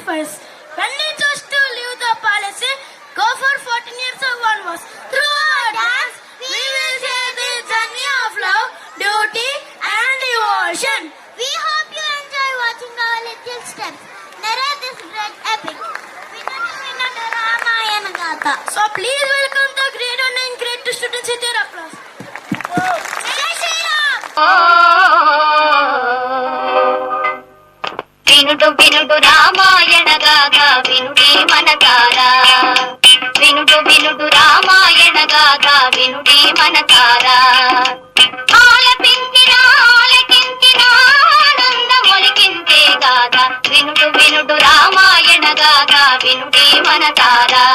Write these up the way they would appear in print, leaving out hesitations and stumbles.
sacrifice. When he chose to leave the palace, go for 14 years of wars. Through our dance, we will say the journey of love, duty, and devotion. We hope you enjoy watching our little steps. Narrate this great epic. Vinadu Ramayana Gatha. So please welcome the great and great students with their applause. Jai Shri Ram. వినుడు వినుడు రామాయణ గాథ వినుడే మనసారా వినుడు వినుడు రామాయణ గాథ వినుడే మనసారా ఆలపించిన ఆలకించిన ఆనందమొలికించే గాథ వినుడు వినుడు రామాయణ గాథ వినుడే మనసారా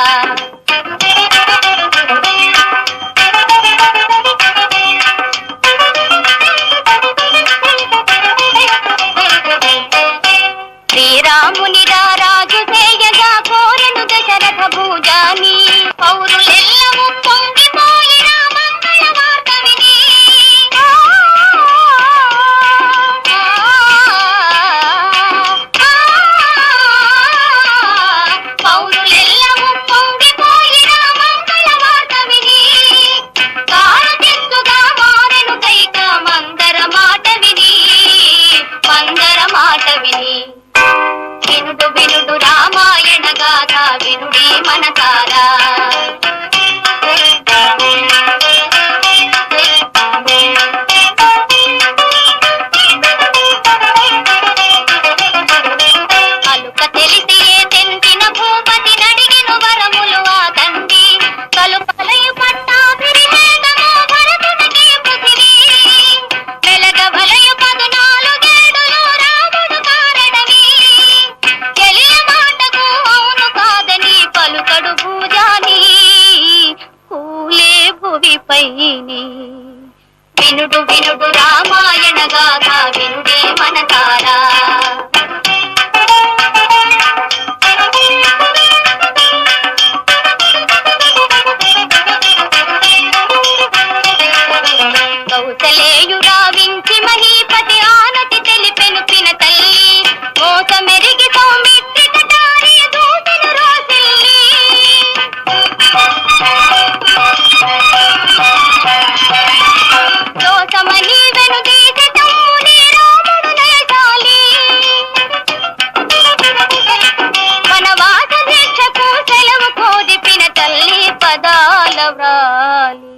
శ్రీరామునిరా రాజు చేయగా కోరెను దశరథ భూజాని పౌరులెల్లము పొంగిపోయిన మంగళ వార్త విని పౌరులెల్లము పొంగిపోయిన మంగళ వార్త విని కారతిత్తుగా మారెను కైక మందర మాట విని వినుడు వినుడు రామాయణ గాథ వినుడే మనసారా అలుక తెలిసి తెంచిన భూపతి నడిగిను వరములు ఆ తండ్రి కలుపలయు పట్టాభిషేకము భరతునికి పృథివీ వెలగ వలయు 14 ఏడులు రాముడు కారణమి చెలియ మాటకు అవును కాదని పలుకడు భూజాని కూలే భువిపైని వినుడు వినుడు రామాయణ గాథ వినుడే మనసారా కౌసలేయుడా వించి మహీపతి ఆనతి తెలిపెను పిన తల్లి మోసమెరిగి సౌమిత్రి కటారి దూతను రోసిల్లి దోసమని వెనుదీసి తమ్ముని రాముడు నయసాలి వనవాస దీక్షకు సెలవు కోరి పిన తల్లి పదాల వ్రాలి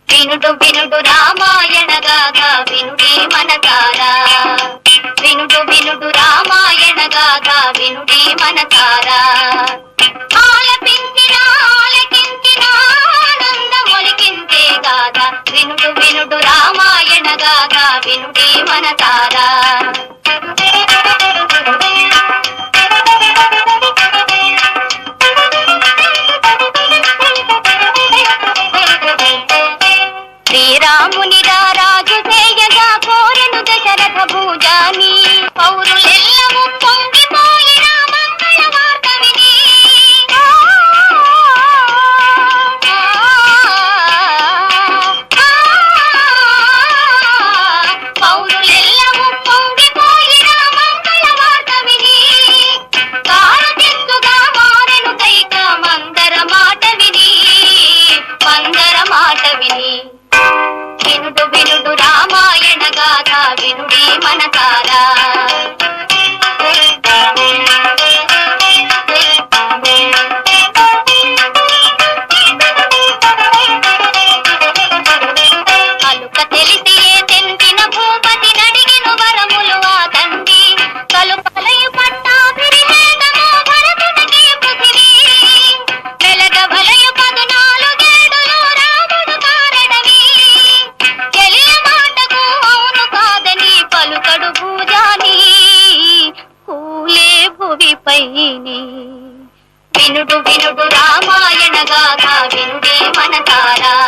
వినుడు వినుడు రామాయణ గాథ వినుడే మనసారా వినుడు వినుడు రామాయణ గాథ వినుడే మనసారా ఆలపించిన ఆలకించిన ఆనందమొలికించే గాథ వినుడు వినుడు రామాయణ గాథ వినుడే మనసారా వినులారా